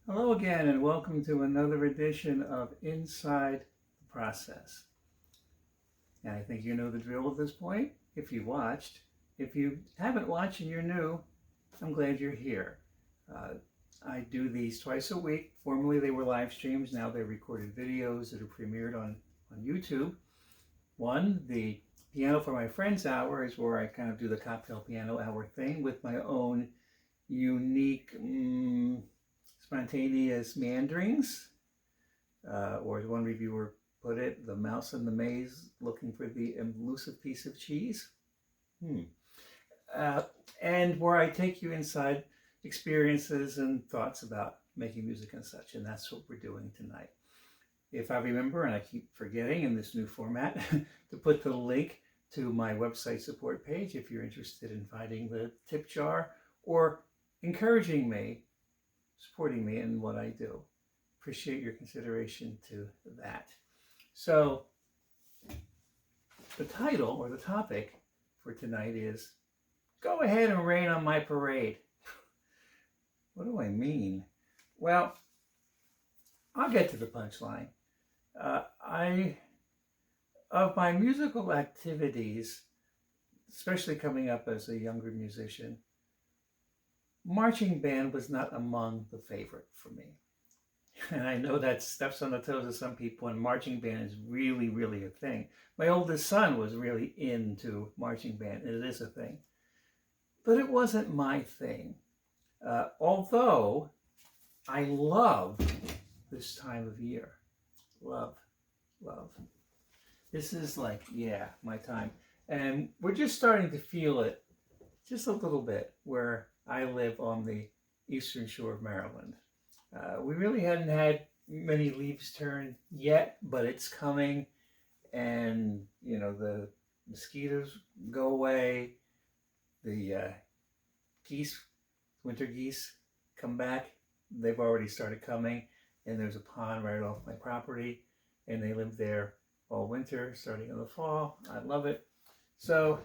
Hello again, and welcome to another edition of Inside the Process. And I think you know the drill at this point if you watched. If you haven't watched and you're new, I'm glad you're here. Uh, I do these twice a week. Formerly they were live streams, now they're recorded videos that are premiered on YouTube. One, the Piano for My Friends Hour, is where I kind of do the cocktail piano hour thing with my own unique, spontaneous meanderings, or as one reviewer put it, the mouse in the maze looking for the elusive piece of cheese. Hmm. Uh, and where I take you inside experiences and thoughts about making music and such, and that's what we're doing tonight. If I remember, and I keep forgetting in this new format, to put the link to my website support page if you're interested in finding the tip jar or encouraging me, supporting me in what I do. Appreciate your consideration to that. So, the title or the topic for tonight is Go Ahead and Rain on My Parade. What do I mean? Well, I'll get to the punchline. Of my musical activities, especially coming up as a younger musician, marching band was not among the favorite for me. And I know that steps on the toes of some people, and marching band is really, really a thing. My oldest son was really into marching band, and it is a thing. But it wasn't my thing. Although I love this time of year. Love. This is like, yeah, my time. And we're just starting to feel it just a little bit where I live on the eastern shore of Maryland. We really hadn't had many leaves turn yet, but it's coming. And, the mosquitoes go away. The geese, winter geese, come back. They've already started coming. And there's a pond right off my property. And they live there all winter, starting in the fall. I love it. So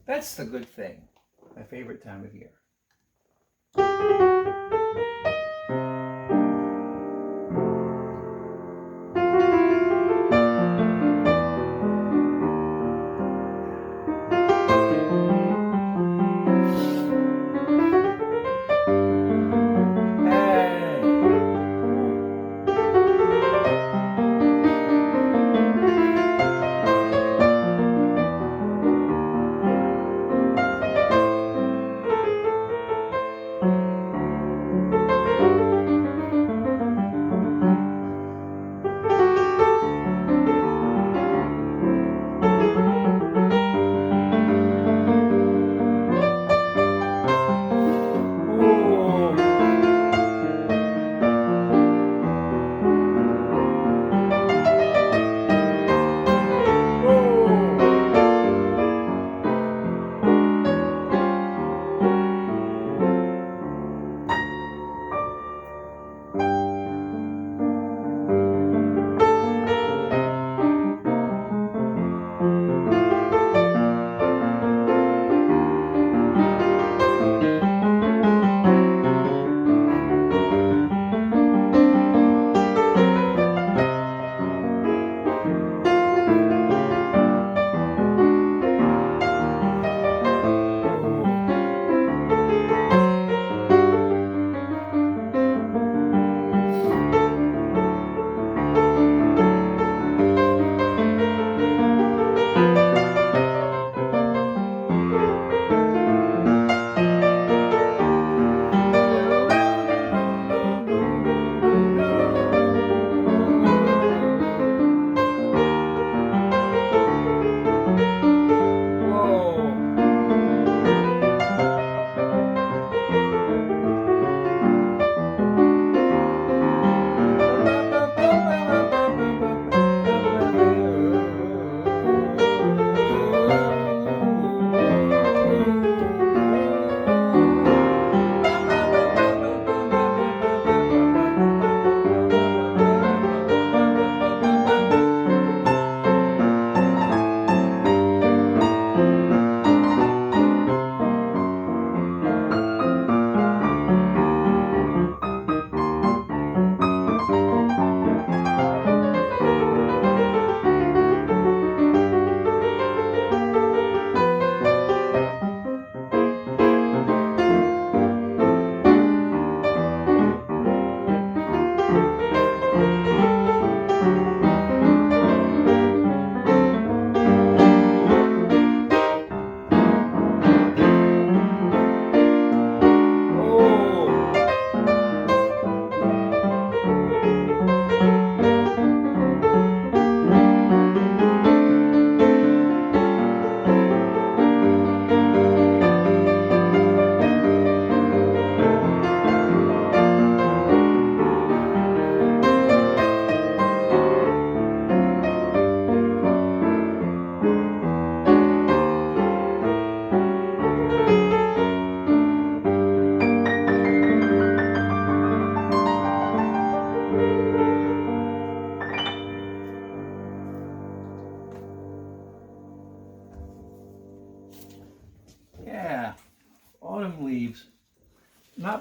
that's the good thing. My favorite time of year.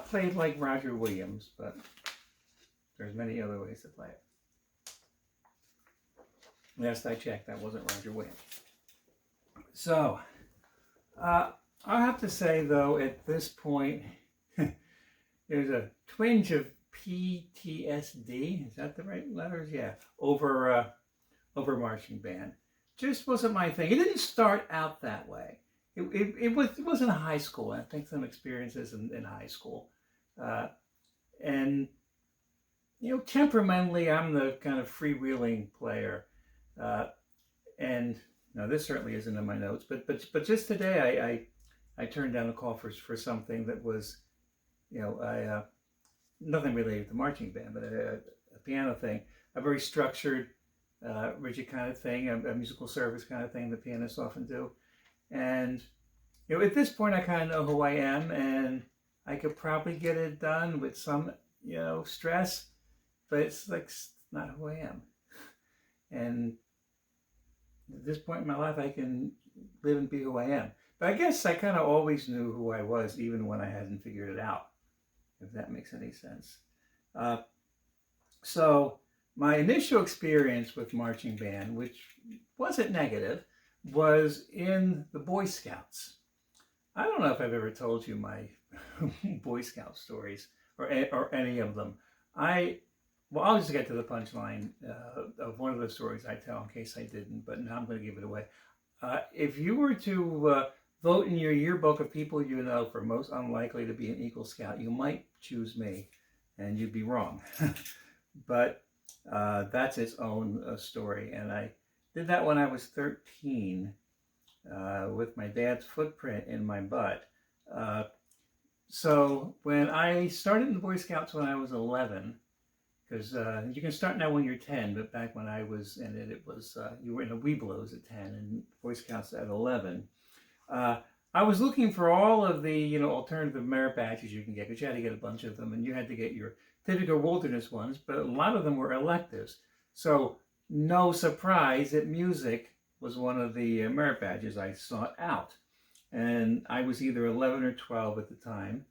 not played like Roger Williams, but there's many other ways to play it. Last I checked, that wasn't Roger Williams. So, I'll have to say, though, at this point, there's a twinge of PTSD. Is that the right letters? Yeah. Over marching band. Just wasn't my thing. It didn't start out that way. It wasn't high school. I think some experiences in high school. And, temperamentally, I'm the kind of freewheeling player. And now this certainly isn't in my notes, but just today I turned down a call for something that was, nothing related to marching band, but a piano thing, a very structured, rigid kind of thing, a musical service kind of thing that pianists often do. And, at this point I kind of know who I am, and I could probably get it done with some, stress, but it's like not who I am. And at this point in my life, I can live and be who I am. But I guess I kind of always knew who I was, even when I hadn't figured it out, if that makes any sense. So my initial experience with marching band, which wasn't negative, was in the Boy Scouts. I don't know if I've ever told you my Boy Scout stories, or any of them. Well, I'll just get to the punchline of one of the stories I tell in case I didn't, but now I'm going to give it away. If you were to vote in your yearbook of people you know for most unlikely to be an Eagle Scout, you might choose me, and you'd be wrong. But that's its own story. And I did that when I was 13 with my dad's footprint in my butt. So when I started in the Boy Scouts when I was 11, because you can start now when you're 10, but back when I was in it, it was, you were in the Webelos at 10 and Boy Scouts at 11. I was looking for all of the, alternative merit badges you can get, because you had to get a bunch of them, and you had to get your typical wilderness ones, but a lot of them were electives. So no surprise that music was one of the merit badges I sought out. And I was either 11 or 12 at the time.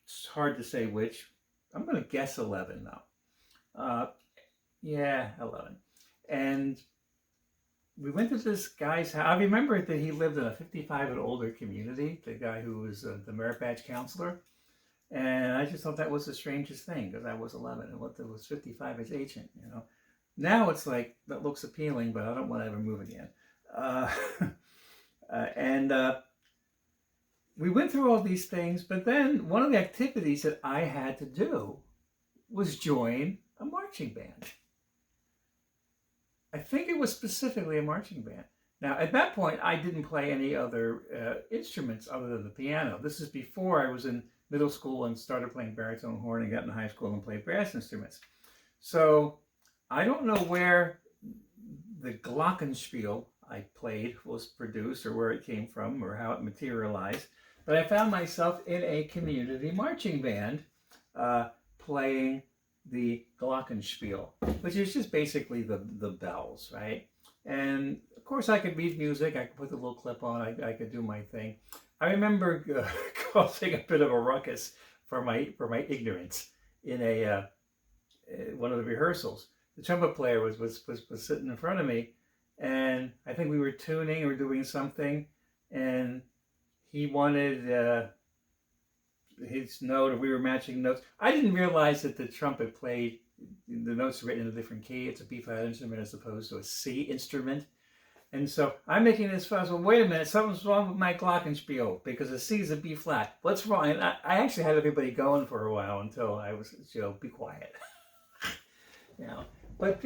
It's hard to say which. I'm going to guess 11 though. Yeah, 11. And we went to this guy's house. I remember that he lived in a 55 and older community, the guy who was the merit badge counselor. And I just thought that was the strangest thing, because I was 11 and what was 55 is ancient, Now it's like, that looks appealing, but I don't want to ever move again. We went through all these things, but then one of the activities that I had to do was join a marching band. I think it was specifically a marching band. Now, at that point, I didn't play any other instruments other than the piano. This is before I was in middle school and started playing baritone horn, and got in high school and played brass instruments. So I don't know where the glockenspiel I played was produced, or where it came from, or how it materialized. But I found myself in a community marching band playing the glockenspiel, which is just basically the bells, right? And of course I could read music, I could put the little clip on, I could do my thing. I remember causing a bit of a ruckus for my ignorance in one of the rehearsals. The trumpet player was sitting in front of me, and I think we were tuning or doing something, and he wanted his note, or we were matching notes. I didn't realize that the trumpet played, the notes are written in a different key. It's a B flat instrument as opposed to a C instrument. And so I'm making this fuss. Well, wait a minute, something's wrong with my glockenspiel, because the C is a B flat. What's wrong? And I actually had everybody going for a while until I was, be quiet. But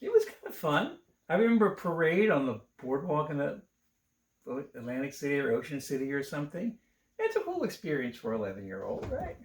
it was kind of fun. I remember a parade on the boardwalk in the Atlantic City or Ocean City or something. It's a cool experience for an 11-year-old, right?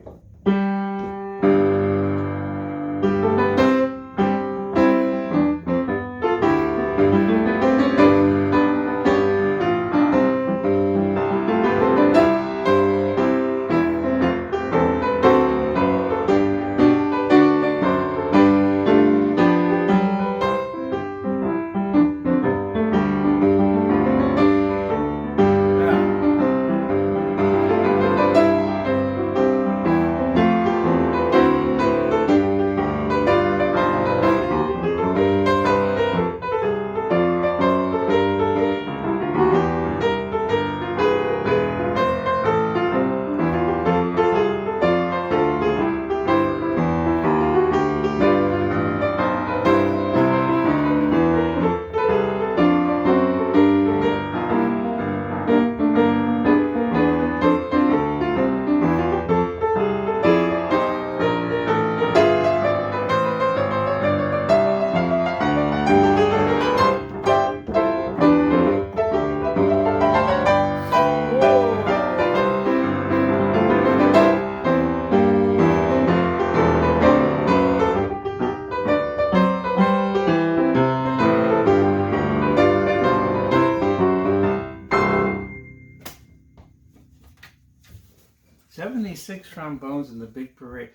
trombones in the big parade.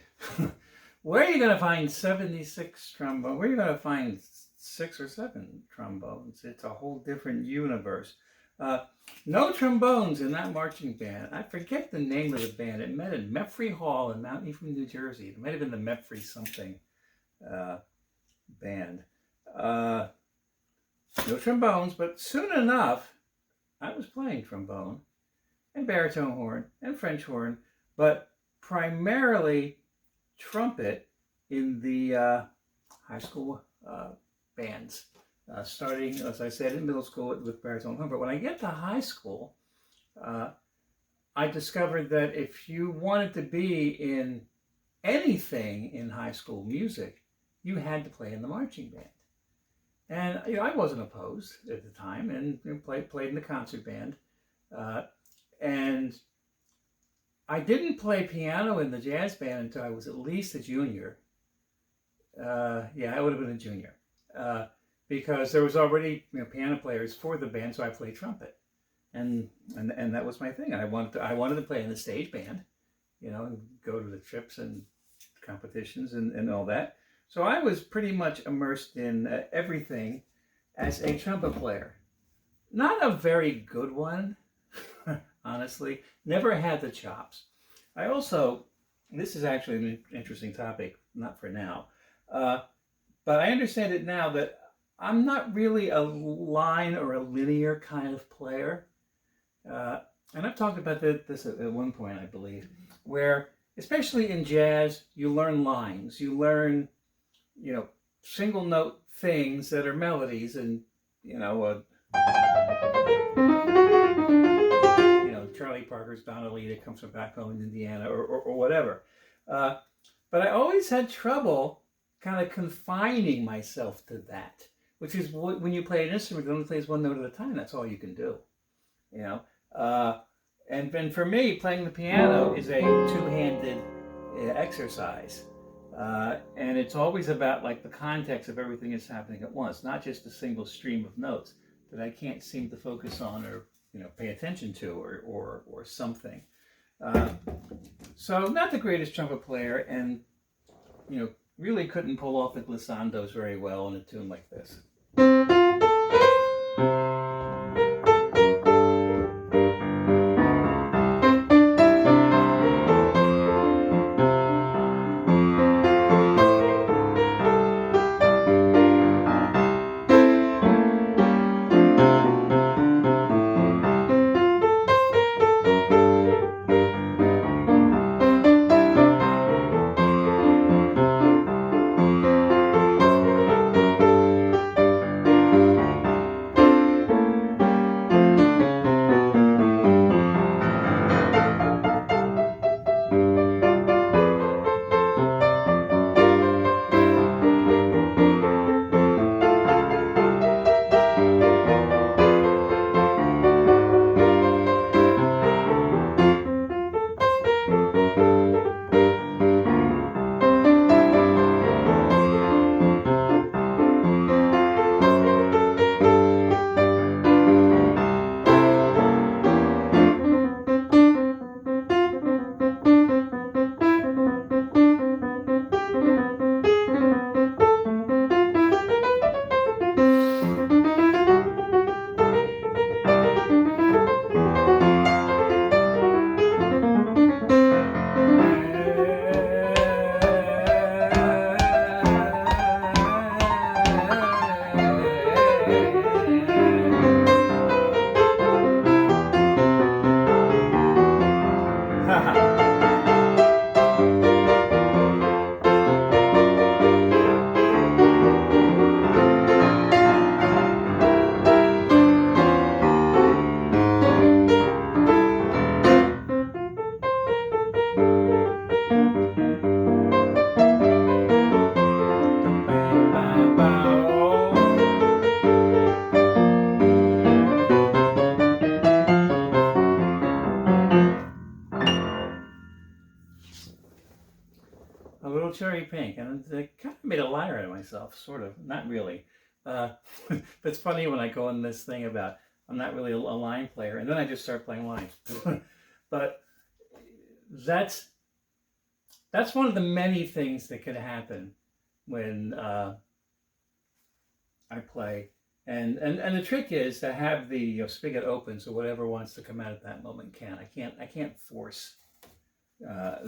Where are you going to find 76 trombones? Where are you going to find 6 or 7 trombones? It's a whole different universe. No trombones in that marching band. I forget the name of the band. It met at Meffrey Hall in Mount Ephraim, New Jersey. It might have been the Meffrey something band. No trombones, but soon enough, I was playing trombone and baritone horn and French horn, but primarily trumpet in the high school bands. Starting, as I said, in middle school with baritone horn. But when I get to high school, I discovered that if you wanted to be in anything in high school music, you had to play in the marching band. And I wasn't opposed at the time, and played in the concert band. And I didn't play piano in the jazz band until I was at least a junior. Yeah, I would have been a junior. Because there was already piano players for the band, so I played trumpet, and that was my thing. I wanted to play in the stage band, and go to the trips and competitions and all that. So I was pretty much immersed in everything as a trumpet player. Not a very good one, honestly. Never had the chops. I also, this is actually an interesting topic, not for now, but I understand it now that I'm not really a line or a linear kind of player. And I've talked about this at one point, I believe, where, especially in jazz, you learn lines. You learn, single note things that are melodies, and, Charlie Parker's Donalita comes from back home in Indiana, or whatever. But I always had trouble kind of confining myself to that. Which is when you play an instrument, it only plays one note at a time. That's all you can do, And for me, playing the piano is a two-handed exercise, and it's always about the context of everything that's happening at once, not just a single stream of notes that I can't seem to focus on or pay attention to or something. So not the greatest trumpet player, and really couldn't pull off the glissandos very well in a tune like this. A little cherry pink, and I kind of made a liar out of myself, sort of, not really. But it's funny when I go in this thing about I'm not really a line player, and then I just start playing lines. But that's that's one of the many things that can happen when I play. And the trick is to have the spigot open so whatever wants to come out at that moment can. I can't force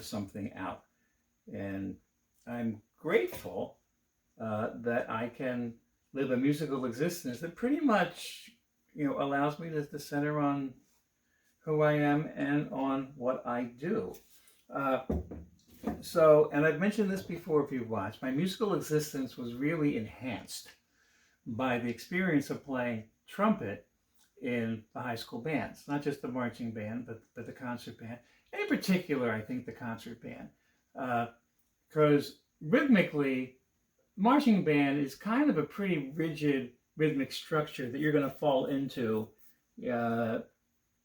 something out. And I'm grateful that I can live a musical existence that pretty much allows me to center on who I am and on what I do. Uh, and I've mentioned this before if you've watched, my musical existence was really enhanced by the experience of playing trumpet in the high school bands, not just the marching band, but the concert band. And in particular, I think the concert band, because rhythmically, marching band is kind of a pretty rigid rhythmic structure that you're going to fall into,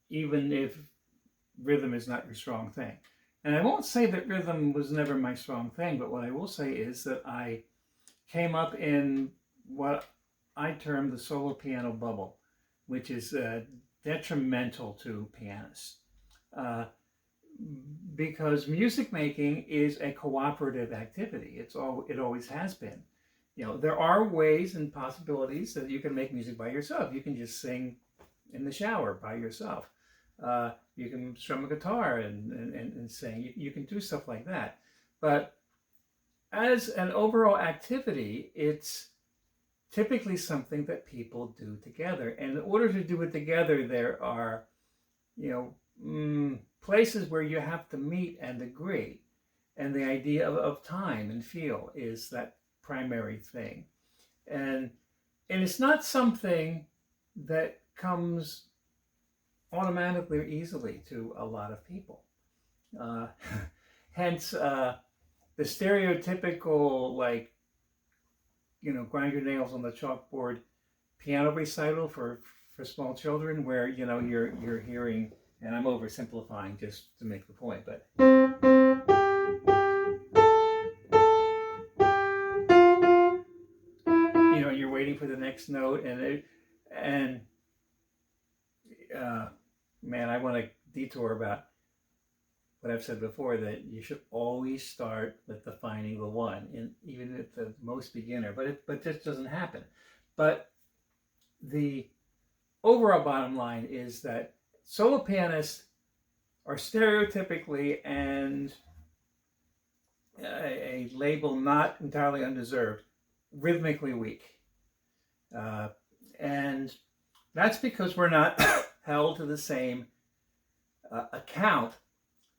even if rhythm is not your strong thing. And I won't say that rhythm was never my strong thing, but what I will say is that I came up in what I term the solo piano bubble, which is detrimental to pianists. Because music making is a cooperative activity. It always has been. There are ways and possibilities that you can make music by yourself. You can just sing in the shower by yourself. You can strum a guitar and sing. You can do stuff like that. But as an overall activity, it's typically something that people do together. And in order to do it together, there are, places where you have to meet and agree. And the idea of time and feel is that primary thing. And it's not something that comes automatically or easily to a lot of people. Hence, the stereotypical, grind your nails on the chalkboard piano recital for small children, where you're hearing, and I'm oversimplifying just to make the point, but you're waiting for the next note, and man, I want to detour about what I've said before, that you should always start with defining the one, and even at the most beginner, but this doesn't happen. But the overall bottom line is that solo pianists are stereotypically, and a label not entirely undeserved, rhythmically weak. And that's because we're not held to the same account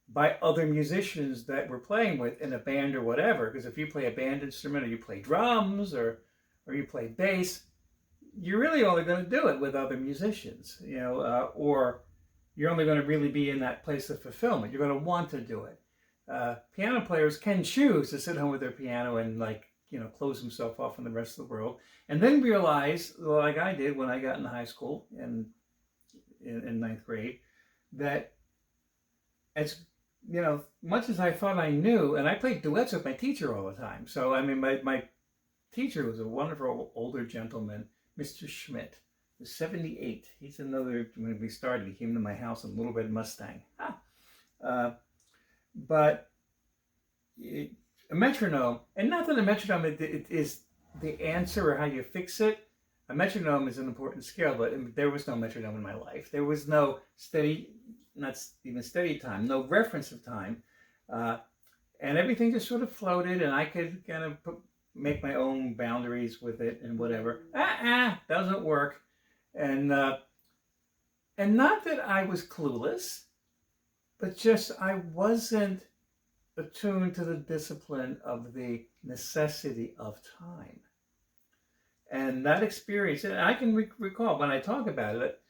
by other musicians that we're playing with in a band or whatever. Because if you play a band instrument, or you play drums, or you play bass, you're really only going to do it with other musicians, or you're only going to really be in that place of fulfillment. You're going to want to do it. Piano players can choose to sit home with their piano and close themselves off from the rest of the world, and then realize, like I did when I got into high school and in ninth grade, that as much as I thought I knew, and I played duets with my teacher all the time. So I mean, my teacher was a wonderful older gentleman, Mr. Schmidt. He was 78. He's another, when we started, he came to my house in a little red Mustang. But a metronome, and not that a metronome it is the answer or how you fix it. A metronome is an important scale, but there was no metronome in my life. There was no steady, not even steady time, no reference of time. And everything just sort of floated, and I could kind of make my own boundaries with it and whatever. Doesn't work. And not that I was clueless, but just I wasn't attuned to the discipline of the necessity of time. And that experience, and I can recall when I talk about it,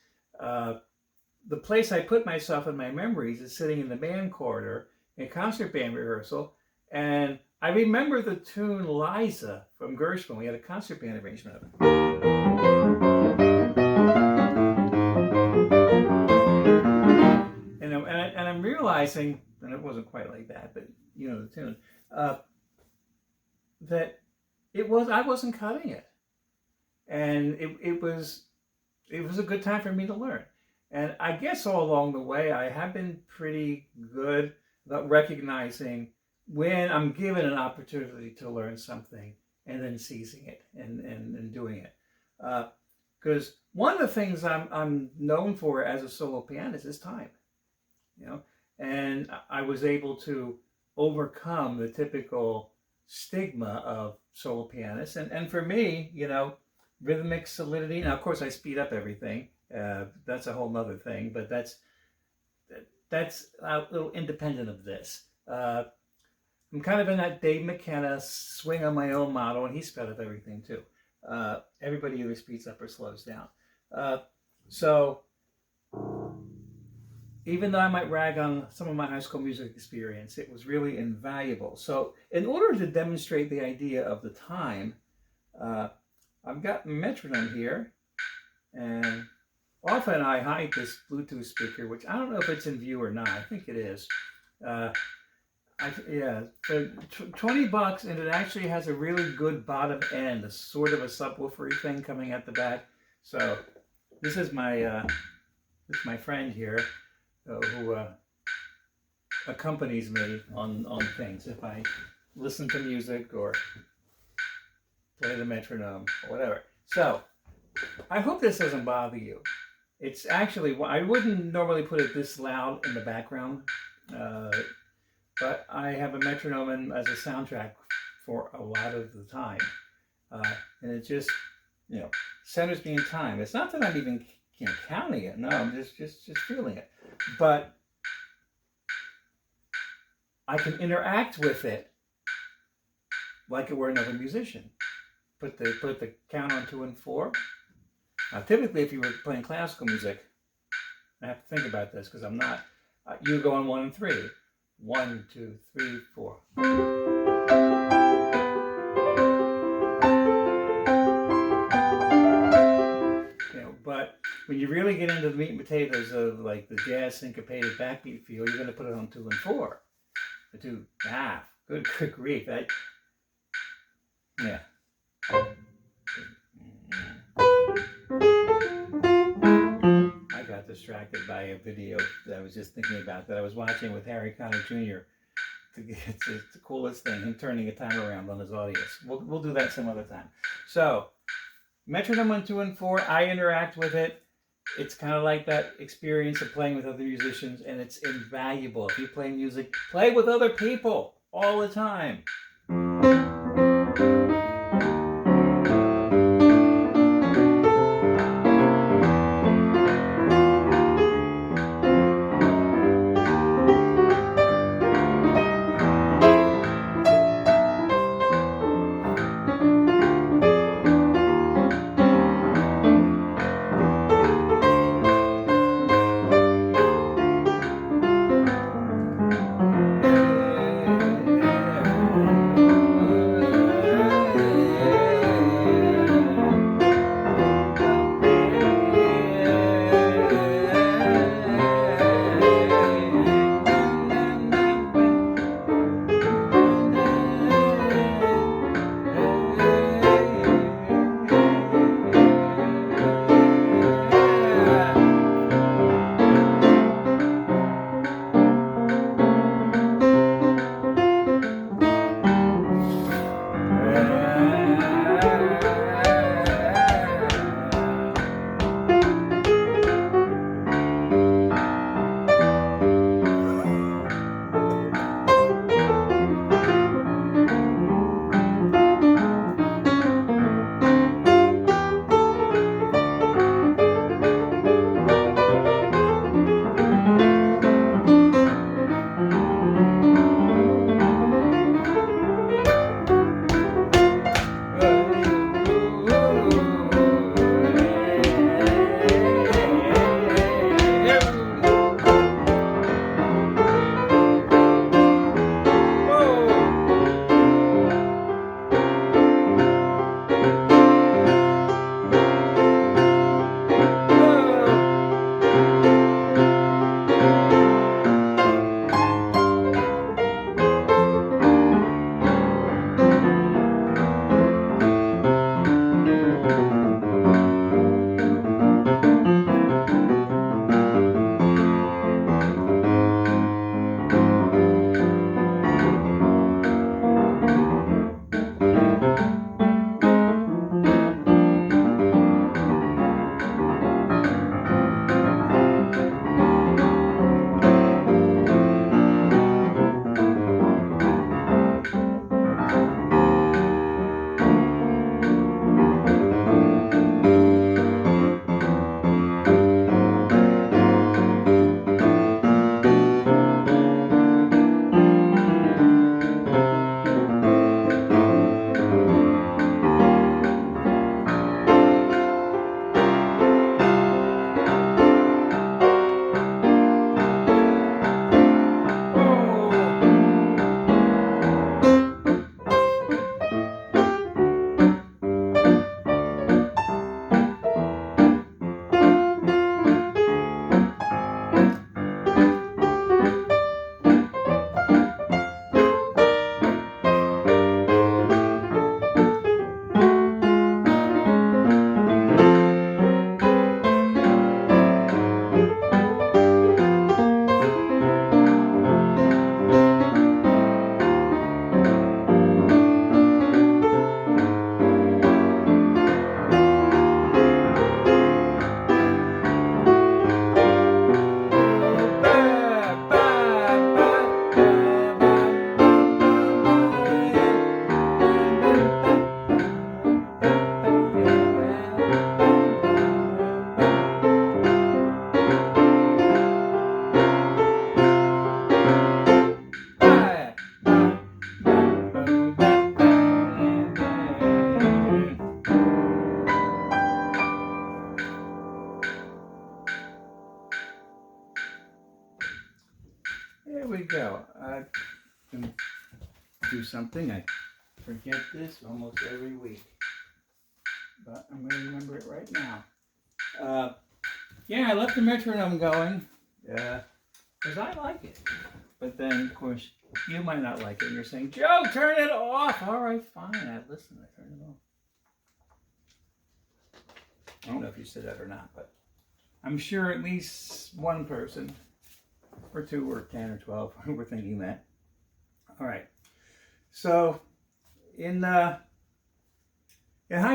the place I put myself in my memories is sitting in the band corridor in concert band rehearsal. And I remember the tune Liza from Gershwin. We had a concert band arrangement of it. And I'm realizing, and it wasn't quite like that, but the tune, that I wasn't cutting it. And it was a good time for me to learn. And I guess all along the way, I have been pretty good about recognizing when I'm given an opportunity to learn something and then seizing it and doing it. Because one of the things I'm known for as a solo pianist is time, you know, and I was able to overcome the typical stigma of solo pianists. And for me, you know, rhythmic solidity. Now, of course, I speed up everything. That's a whole nother thing, but that's a little independent of this. I'm kind of in that Dave McKenna swing on my own model, and he sped up everything too. Everybody either speeds up or slows down. So even though I might rag on some of my high school music experience, it was really invaluable. So in order to demonstrate the idea of the time, I've got a metronome here, and often I hide this Bluetooth speaker, which I don't know if it's in view or not. I think it is. Yeah, for $20, and it actually has a really good bottom end, a sort of a subwoofery thing coming at the back. So this is my friend here who accompanies me on things if I listen to music or play the metronome or whatever. So I hope this doesn't bother you. It's actually, I wouldn't normally put it this loud in the background. But I have a metronome as a soundtrack for a lot of the time. And it just, you know, centers me in time. It's not that I'm even counting it. No, I'm just feeling it. But I can interact with it like it were another musician. Put the count on 2 and 4. Now, typically, if you were playing classical music, I have to think about this because I'm not. You go on 1 and 3. 1, 2, 3, 4. You know, but when you really get into the meat and potatoes of like the jazz syncopated backbeat feel, you're going to put it on 2 and 4. The 2, good grief. Yeah. I got distracted by a video that I was just thinking about that I was watching with Harry Connick Jr. It's the coolest thing, him turning a timer around on his audience. We'll do that some other time. So, metronome on 2 and 4, I interact with it. It's kind of like that experience of playing with other musicians, and it's invaluable. If you play music, play with other people all the time. something. I forget this almost every week, but I'm going to remember it right now. Yeah, I left the metronome going because I like it. But then, of course, you might not like it. And you're saying, Joe, turn it off. All right, fine. I listen. I turn it off. I don't know if you said that or not, but I'm sure at least one person, or 2 or 10 or 12, were thinking that. All right. So in high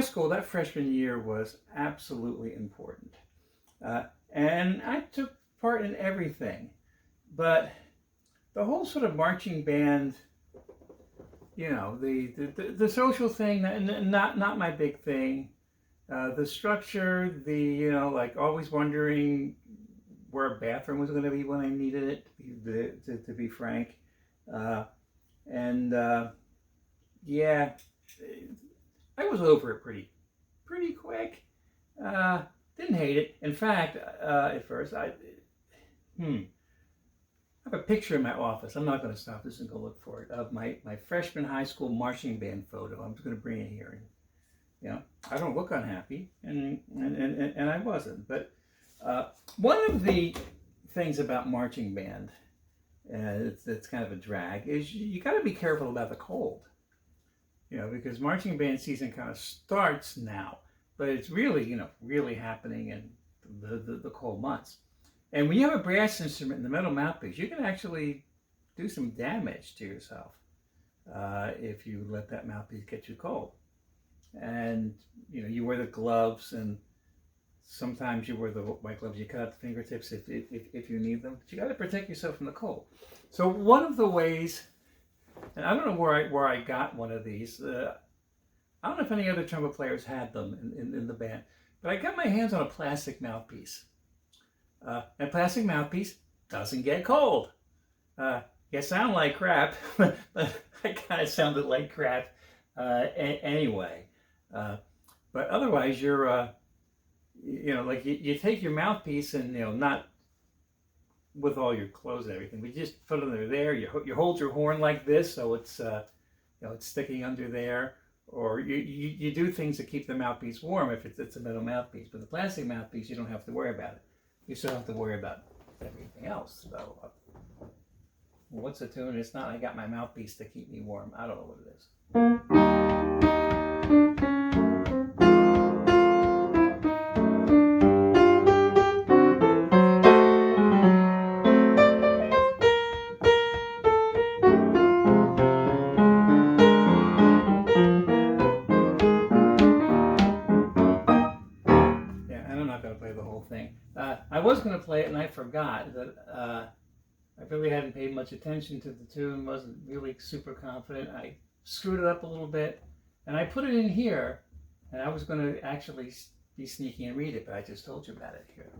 school, that freshman year was absolutely important. And I took part in everything. But the whole sort of marching band, the social thing, not my big thing. The structure, like always wondering where a bathroom was going to be when I needed it, to be frank. Yeah, I was over it pretty quick. Didn't hate it. In fact, at first, I have a picture in my office. I'm not going to stop this and go look for it, of my freshman high school marching band photo. I'm just going to bring it here. And, I don't look unhappy, and I wasn't. But one of the things about marching band, it's kind of a drag, is you got to be careful about the cold. Because marching band season kind of starts now, but it's really, really happening in the cold months. And when you have a brass instrument in the metal mouthpiece, you can actually do some damage to yourself if you let that mouthpiece get you cold. And you wear the gloves, and sometimes you wear the white gloves. You cut out the fingertips if you need them. But you got to protect yourself from the cold. So one of the ways, and I don't know where I got one of these. I don't know if any other trumpet players had them in the band, but I got my hands on a plastic mouthpiece. And plastic mouthpiece doesn't get cold. You sound like crap, but I kind of sounded like crap anyway. But otherwise, you're, like you take your mouthpiece and, not with all your clothes and everything, but you just put it under there. You hold your horn like this, so it's, it's sticking under there. Or you do things to keep the mouthpiece warm if it's a metal mouthpiece. But the plastic mouthpiece, you don't have to worry about it. You still have to worry about everything else. So, what's the tune? It's not I got my mouthpiece to keep me warm. I don't know what it is. I was going to play it and I forgot that I really hadn't paid much attention to the tune, wasn't really super confident. I screwed it up a little bit and I put it in here, and I was going to actually be sneaky and read it, but I just told you about it here.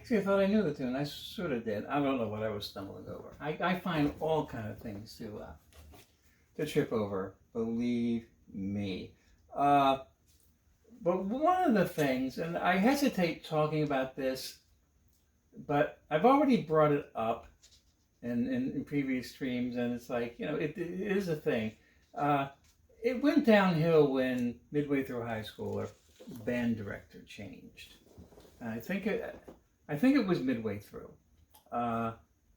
Actually, I thought I knew the tune. I sort of did. I don't know what I was stumbling over. I find all kind of things to trip over. Believe me. But one of the things, and I hesitate talking about this, but I've already brought it up in previous streams, and it's like, it is a thing. It went downhill when midway through high school, our band director changed. And I think it was midway through,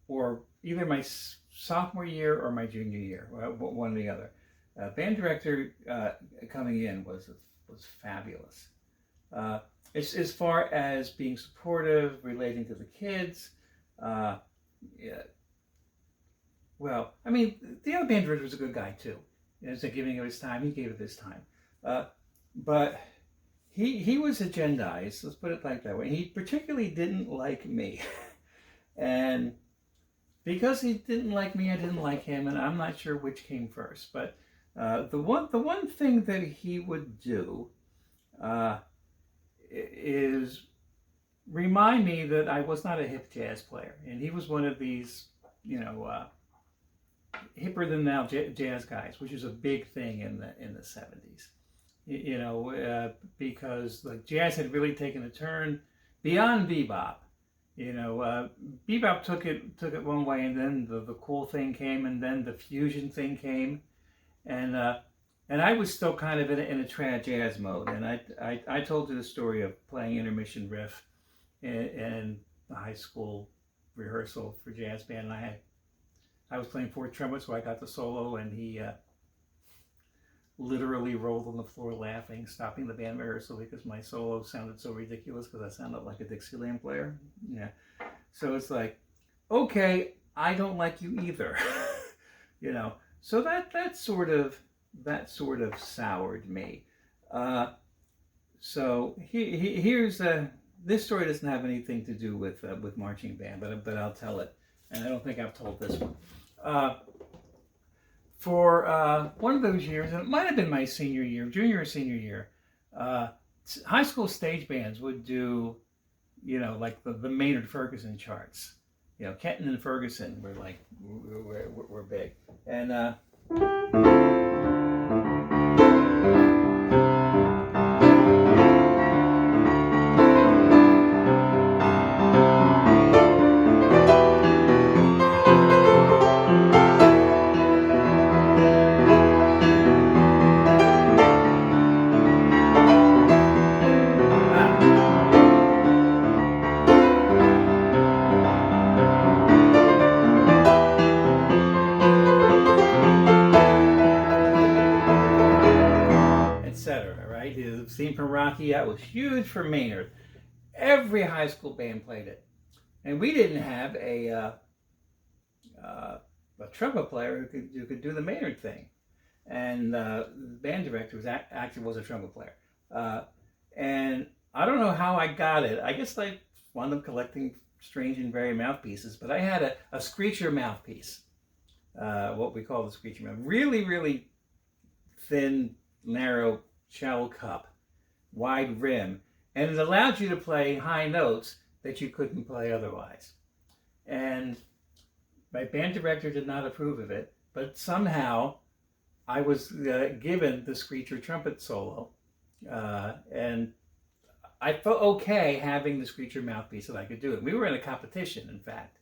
or either my sophomore year or my junior year, one or the other. Band director coming in was fabulous. As far as being supportive, relating to the kids. Yeah. Well, I mean, the other band director was a good guy too. Instead of giving of his time, he gave of his time. But he was agendized, let's put it like that way. He particularly didn't like me. And because he didn't like me, I didn't like him, and I'm not sure which came first. But the one thing that he would do is remind me that I was not a hip jazz player, and he was one of these, hipper than thou jazz guys, which is a big thing in the 70s. Because like jazz had really taken a turn beyond bebop. Bebop took it one way, and then the cool thing came, and then the fusion thing came, and I was still kind of in a trad jazz mode. And I told you the story of playing intermission riff in the high school rehearsal for jazz band, and I was playing fourth trumpet, so I got the solo, and he literally rolled on the floor laughing, stopping the band rehearsal because my solo sounded so ridiculous because I sounded like a Dixieland player. Yeah. So it's like, okay, I don't like you either. So that sort of soured me. So here's this story doesn't have anything to do with marching band, but I'll tell it, and I don't think I've told this one. For one of those years, and it might have been my senior year, junior or senior year, high school stage bands would do, like the Maynard Ferguson charts. Kenton and Ferguson were like, were big. And etc. Right? The theme from Rocky, that was huge for Maynard. Every high school band played it, and we didn't have a trumpet player who could do the Maynard thing, and the band director actually was a trumpet player, and I don't know how I got it. I guess I wound up collecting strange and varied mouthpieces, but I had a screecher mouthpiece, what we call the screecher mouth, really, really thin, narrow shell cup, wide rim, and it allowed you to play high notes that you couldn't play otherwise. And my band director did not approve of it, but somehow I was given the screecher trumpet solo, and I felt okay having the screecher mouthpiece that I could do it. We were in a competition, in fact,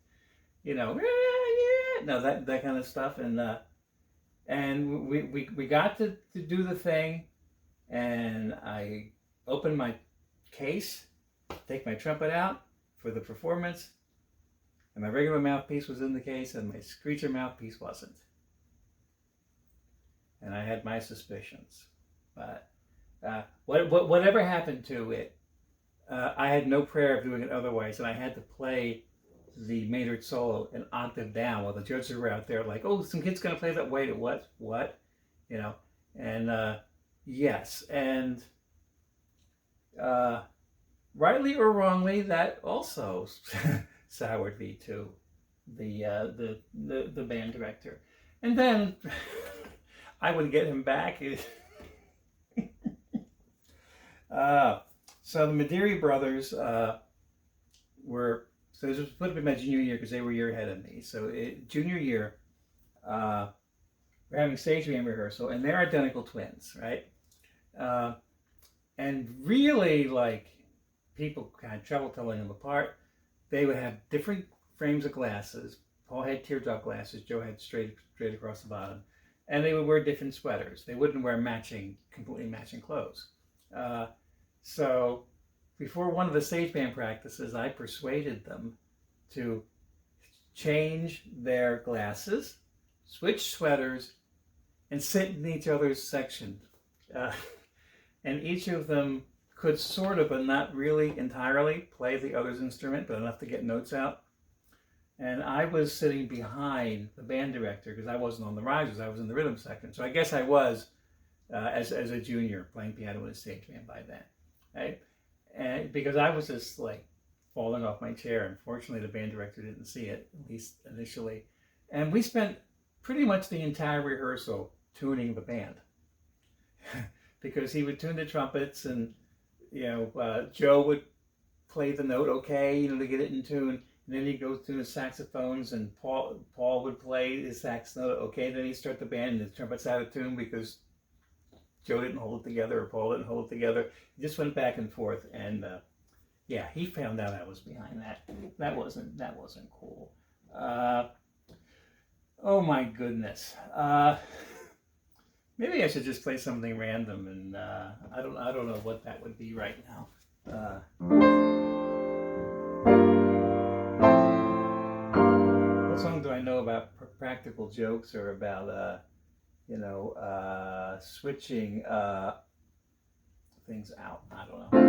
that kind of stuff, and we got to do the thing, and I opened my case, take my trumpet out for the performance, and my regular mouthpiece was in the case, and my screecher mouthpiece wasn't. And I had my suspicions, but whatever happened to it, I had no prayer of doing it otherwise, and I had to play the Maynard solo an octave down while the judges were out there like, oh, some kid's going to play that. Wait, what? And yes, and rightly or wrongly, that also soured me to the band director. And then I would get him back. So the Mediri brothers so this was put up in my junior year because they were a year ahead of me. So junior year, we're having stage band rehearsal, and they're identical twins, right? And really, like, people had trouble telling them apart. They would have different frames of glasses. Paul had teardrop glasses. Joe had straight across the bottom, and they would wear different sweaters. They wouldn't wear completely matching clothes. So before one of the stage band practices, I persuaded them to change their glasses, switch sweaters, and sit in each other's section. And each of them could sort of, but not really entirely, play the other's instrument, but enough to get notes out. And I was sitting behind the band director because I wasn't on the risers, I was in the rhythm section. So I guess I was, as a junior, playing piano in a stage band by then, right? And because I was just like falling off my chair. Unfortunately, the band director didn't see it, at least initially. And we spent pretty much the entire rehearsal tuning the band because he would tune the trumpets, and Joe would play the note okay, to get it in tune. And then he'd go through the saxophones, and Paul would play his sax note okay. Then he'd start the band, and the trumpets out of tune because Joe didn't hold it together or Paul didn't hold it together. It just went back and forth, and he found out I was behind that. That wasn't cool. Oh my goodness. Maybe I should just play something random, and I don't know what that would be right now. What song do I know about practical jokes or about switching things out? I don't know.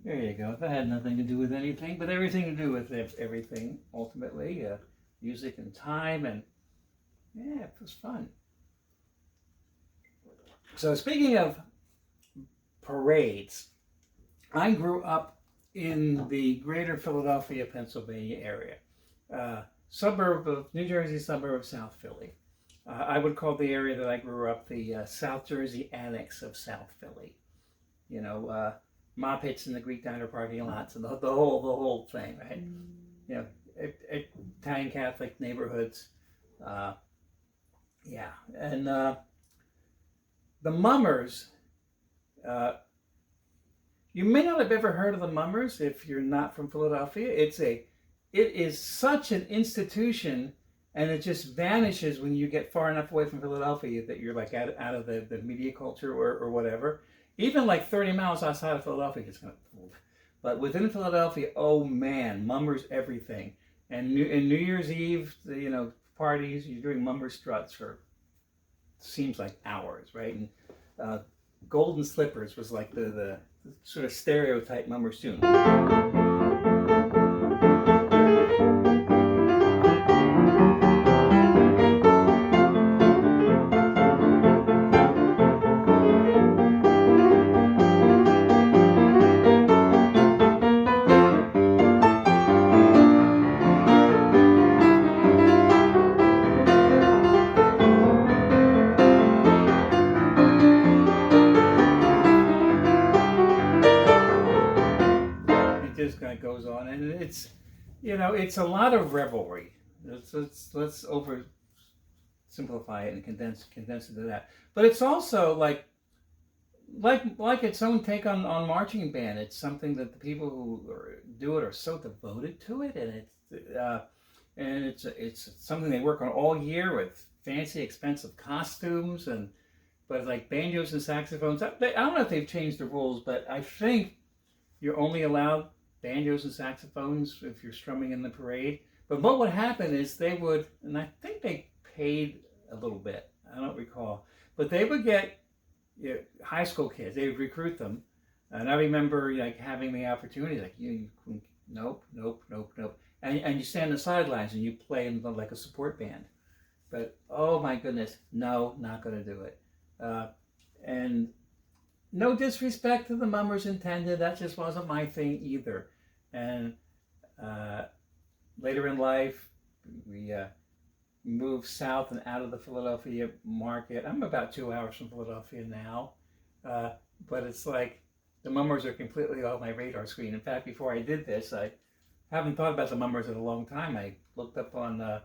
There you go. That had nothing to do with anything, but everything to do with everything, ultimately. Music and time, and yeah, it was fun. So speaking of parades, I grew up in the greater Philadelphia, Pennsylvania area, suburb of New Jersey, suburb of South Philly. I would call the area that I grew up the South Jersey annex of South Philly. You know, mop pits in the Greek diner parking lots, and the whole thing, right? You know, Italian Catholic neighborhoods. Uh, yeah, and the Mummers. Uh, you may not have ever heard of the Mummers if you're not from Philadelphia. It is such an institution, and it just vanishes when you get far enough away from Philadelphia that you're like out of the media culture or whatever. Even like 30 miles outside of Philadelphia, it's kind of, but within Philadelphia, oh man, Mummers everything. And New Year's Eve, parties, you're doing Mummer struts for seems like hours, right? And Golden Slippers was like the sort of stereotype Mummers tune. Just kind of goes on, and it's a lot of revelry. Let's oversimplify it and condense it to that. But it's also like its own take on marching band. It's something that the people who do it are so devoted to it, and it's something they work on all year with fancy, expensive costumes but like banjos and saxophones. I don't know if they've changed the rules, but I think you're only allowed banjos and saxophones if you're strumming in the parade. But what would happen is they would, and I think they paid a little bit, I don't recall, but they would get high school kids, they would recruit them. And I remember like having the opportunity, like nope. And you stand on the sidelines and you play in like a support band. But oh my goodness, no, not going to do it. And no disrespect to the Mummers intended, that just wasn't my thing either. And later in life, we moved south and out of the Philadelphia market. I'm about 2 hours from Philadelphia now, but it's like the Mummers are completely off my radar screen. In fact, before I did this, I haven't thought about the Mummers in a long time. I looked up on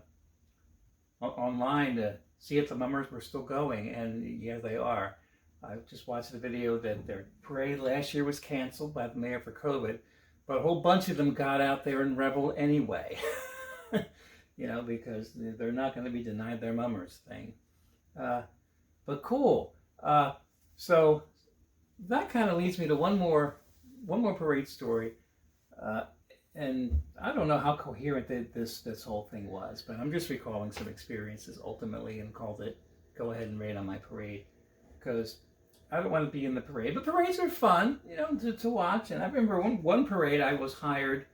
online to see if the Mummers were still going, and yeah, they are. I just watched the video that their parade last year was canceled by the mayor for COVID, but a whole bunch of them got out there and reveled anyway. Because they're not going to be denied their Mummers thing. But cool. So that kind of leads me to one more parade story. And I don't know how coherent this whole thing was, but I'm just recalling some experiences ultimately and called it Go Ahead and Rain on My Parade, because I don't want to be in the parade, but parades are fun, to watch. And I remember one parade I was hired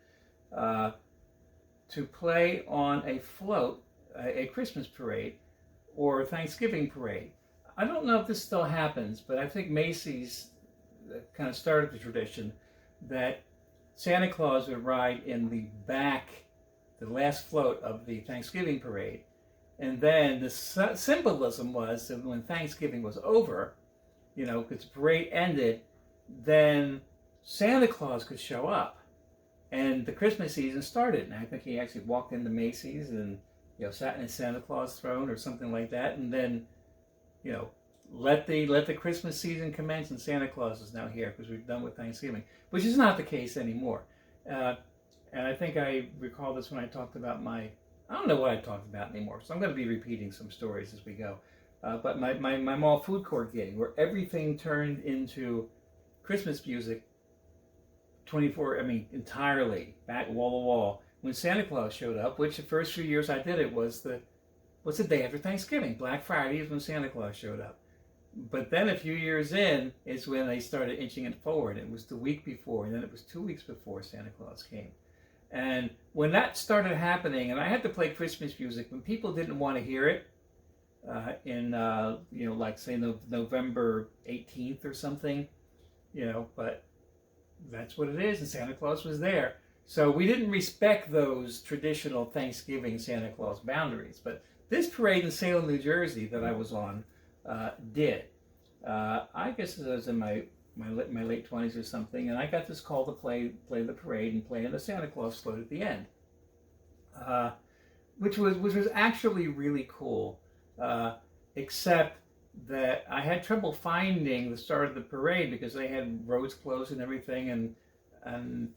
to play on a float, a Christmas parade or Thanksgiving parade. I don't know if this still happens, but I think Macy's kind of started the tradition that Santa Claus would ride in the back, the last float of the Thanksgiving parade. And then the symbolism was that when Thanksgiving was over, because the parade ended, then Santa Claus could show up. And the Christmas season started. And I think he actually walked into Macy's and, sat in his Santa Claus throne or something like that. And then, let the Christmas season commence, and Santa Claus is now here because we're done with Thanksgiving, which is not the case anymore. And I think I recall this when I talked about I don't know what I talked about anymore, so I'm going to be repeating some stories as we go. But my mall food court gig, where everything turned into Christmas music entirely, back wall to wall, when Santa Claus showed up, which the first few years I did it was the day after Thanksgiving. Black Friday is when Santa Claus showed up. But then a few years in is when they started inching it forward. It was the week before, and then it was 2 weeks before Santa Claus came. And when that started happening, and I had to play Christmas music when people didn't want to hear it, like say November 18th or something, but that's what it is, and Santa Claus was there. So we didn't respect those traditional Thanksgiving Santa Claus boundaries, but This parade in Salem, New Jersey that I was on did. I guess I was in my late 20s or something, and I got this call to play the parade and play in the Santa Claus float at the end, which was actually really cool, except that I had trouble finding the start of the parade because they had roads closed and everything, and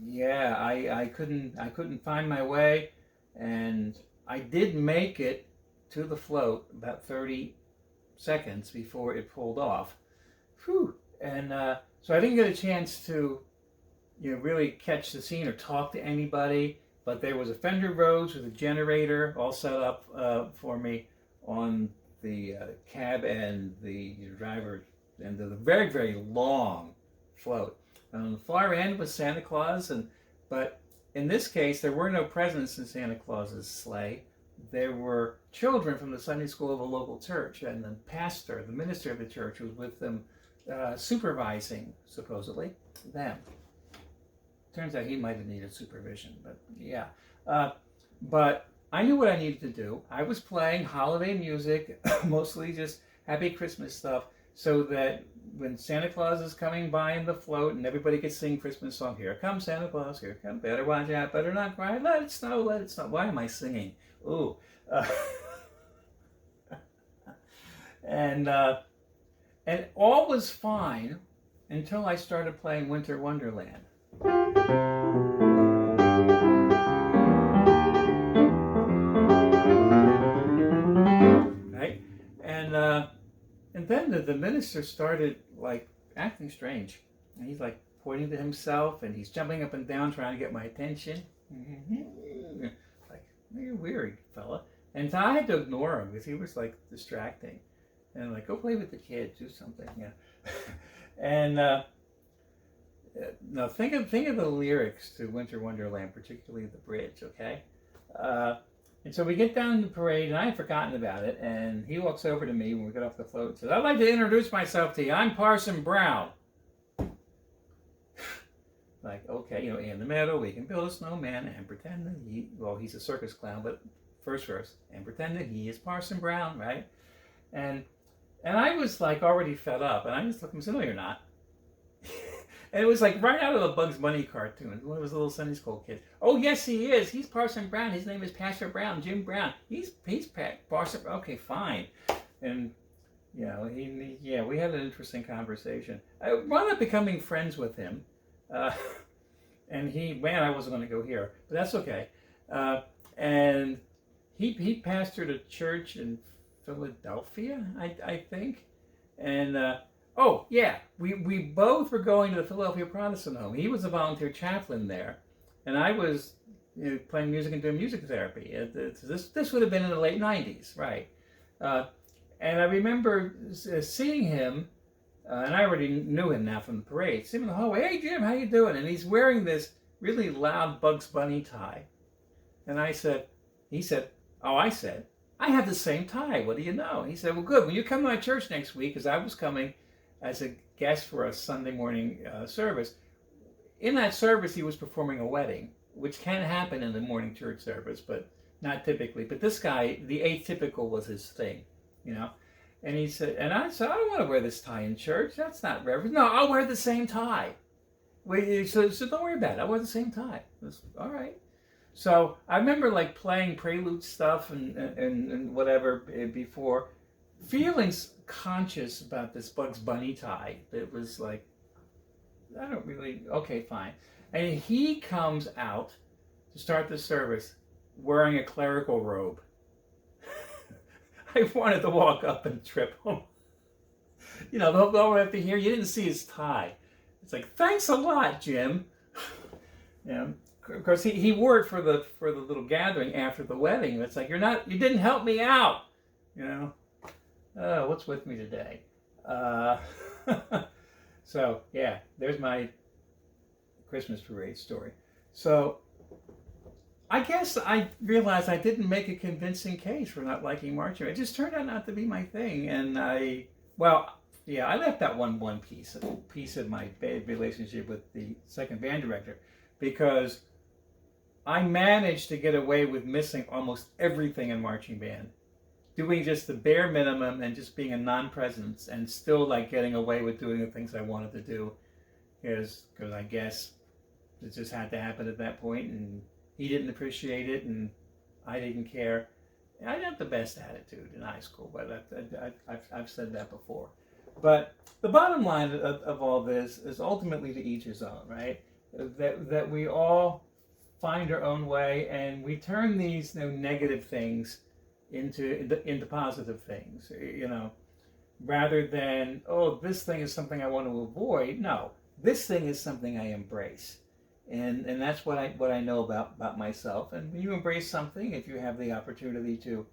yeah, I couldn't find my way, and I did make it to the float about 30 seconds before it pulled off. Whew. And so I didn't get a chance to, really catch the scene or talk to anybody. But there was a fender roads with a generator all set up for me on the cab and the driver, and the very, very long float. And on the far end was Santa Claus, but in this case there were no presents in Santa Claus's sleigh. There were children from the Sunday school of a local church, and the pastor, the minister of the church, was with them, supervising, supposedly, them. Turns out he might have needed supervision, but yeah. But I knew what I needed to do. I was playing holiday music, mostly just Happy Christmas stuff, so that when Santa Claus is coming by in the float and everybody could sing Christmas song, here comes Santa Claus, here comes, better watch out, better not cry, let it snow, let it snow. Why am I singing? Ooh. And all was fine until I started playing Winter Wonderland. Right? And then the minister started like acting strange. And he's like pointing to himself, and he's jumping up and down trying to get my attention. Like, you're weird, fella. And so I had to ignore him because he was like distracting. And like, go play with the kids, do something, yeah. And now think of the lyrics to Winter Wonderland, particularly the bridge, okay? And so we get down the parade, and I had forgotten about it, and he walks over to me when we get off the float and says, I'd like to introduce myself to you. I'm Parson Brown. Like, okay, in the meadow, we can build a snowman and pretend that he's a circus clown, but first verse, and pretend that he is Parson Brown, right? And I was like already fed up, and I just looked at him and said, no, you're not. And it was like right out of the Bugs Bunny cartoon, one of his little Sunday school kids. Oh, yes, he is. He's Parson Brown. His name is Pastor Brown, Jim Brown. He's Parson. Okay, fine. And, we had an interesting conversation. I wound up becoming friends with him. And I wasn't going to go here, but that's okay. And he pastored a church in Philadelphia, I think. And, we both were going to the Philadelphia Protestant Home. He was a volunteer chaplain there, and I was playing music and doing music therapy. This would have been in the late 90s, right? And I remember seeing him, and I already knew him now from the parade. See him in the hallway. Hey, Jim, how you doing? And he's wearing this really loud Bugs Bunny tie. And I said, I have the same tie. What do you know? He said, well, good. When you come to my church next week, because I was coming as a guest for a Sunday morning service. In that service, he was performing a wedding, which can happen in the morning church service, but not typically. But this guy, the atypical was his thing, And he said, I said, I don't want to wear this tie in church. That's not reverend. No, I'll wear the same tie. So don't worry about it. I'll wear the same tie. All right. So I remember like playing prelude stuff and whatever before, feeling conscious about this Bugs Bunny tie. It was like, okay, fine. And he comes out to start the service wearing a clerical robe. I wanted to walk up and trip him. The whole way up to here, you didn't see his tie. It's like, thanks a lot, Jim. Of course, he wore it for the little gathering after the wedding. It's like, you didn't help me out. What's with me today? So yeah, there's my Christmas parade story. So I guess I realized I didn't make a convincing case for not liking marching. It just turned out not to be my thing, and I left out one piece of my bad relationship with the second band director, because I managed to get away with missing almost everything in marching band, doing just the bare minimum and just being a non-presence, and still like getting away with doing the things I wanted to do, because I guess it just had to happen at that point, and he didn't appreciate it, and I didn't care. I didn't have the best attitude in high school, but I've said that before. But the bottom line of all this is ultimately to each his own, right? That we all find our own way, and we turn these negative things into positive things, rather than, oh, this thing is something I want to avoid. No, this thing is something I embrace. And that's what I know about myself. And when you embrace something, if you have the opportunity to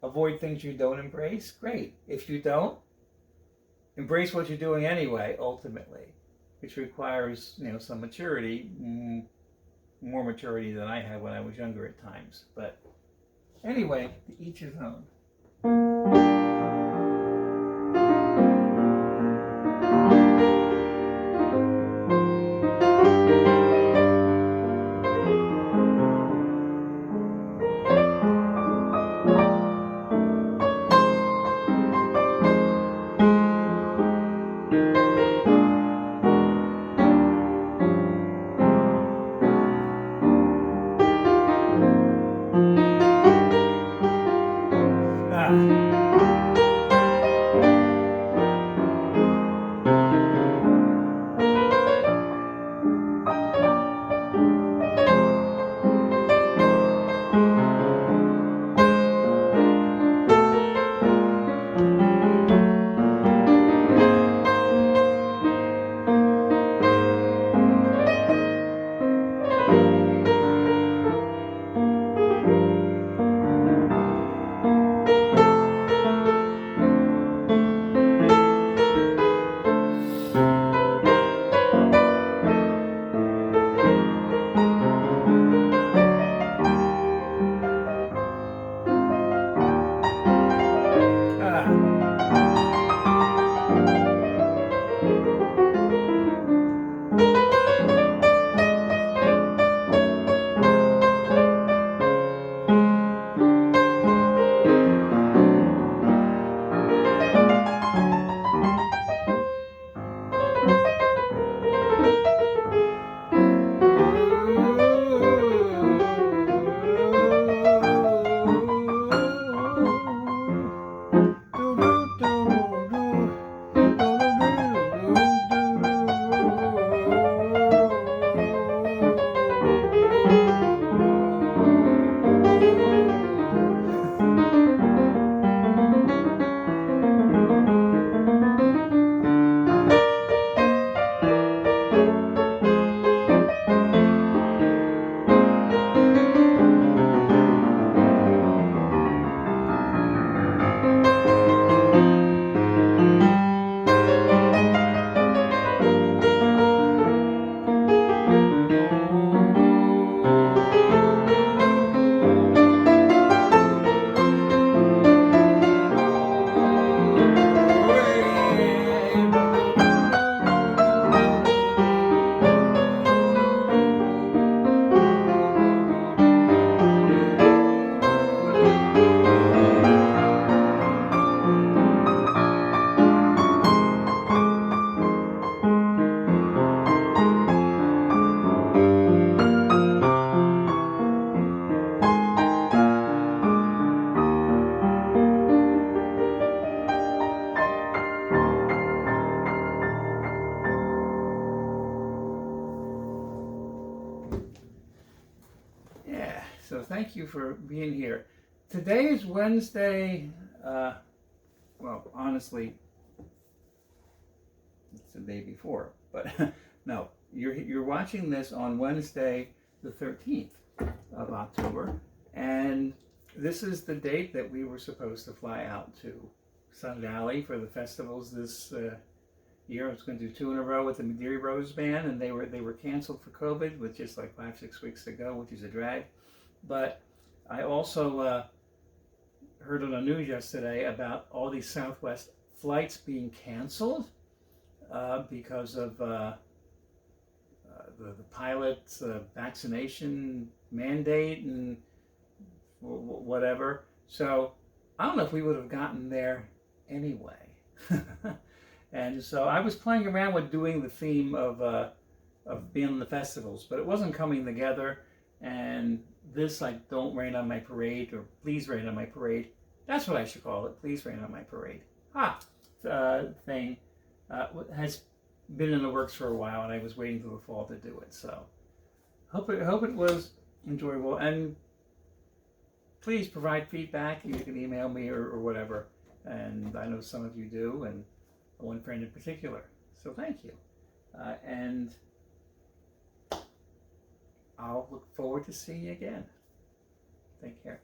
avoid things you don't embrace, great. If you don't, embrace what you're doing anyway, ultimately, which requires some maturity, more maturity than I had when I was younger at times. But anyway, to each his own. So thank you for being here. Today is Wednesday. Well, honestly, it's the day before, but no, you're watching this on Wednesday, the 13th of October, and this is the date that we were supposed to fly out to Sun Valley for the festivals this year. I was going to do 2 in a row with the Madeira Rose Band, and they were canceled for COVID with just like 5-6 weeks to go, which is a drag. But I also heard on the news yesterday about all these Southwest flights being canceled because of the the pilot's vaccination mandate and whatever. So I don't know if we would have gotten there anyway. And so I was playing around with doing the theme of being in the festivals, but it wasn't coming together. And this, like, don't rain on my parade, or please rain on my parade, that's what I should call it, please rain on my parade, thing has been in the works for a while, and I was waiting for the fall to do it. So hope it was enjoyable, and please provide feedback. You can email me or whatever, and I know some of you do, and one friend in particular. So thank you, and I'll look forward to seeing you again. Take care.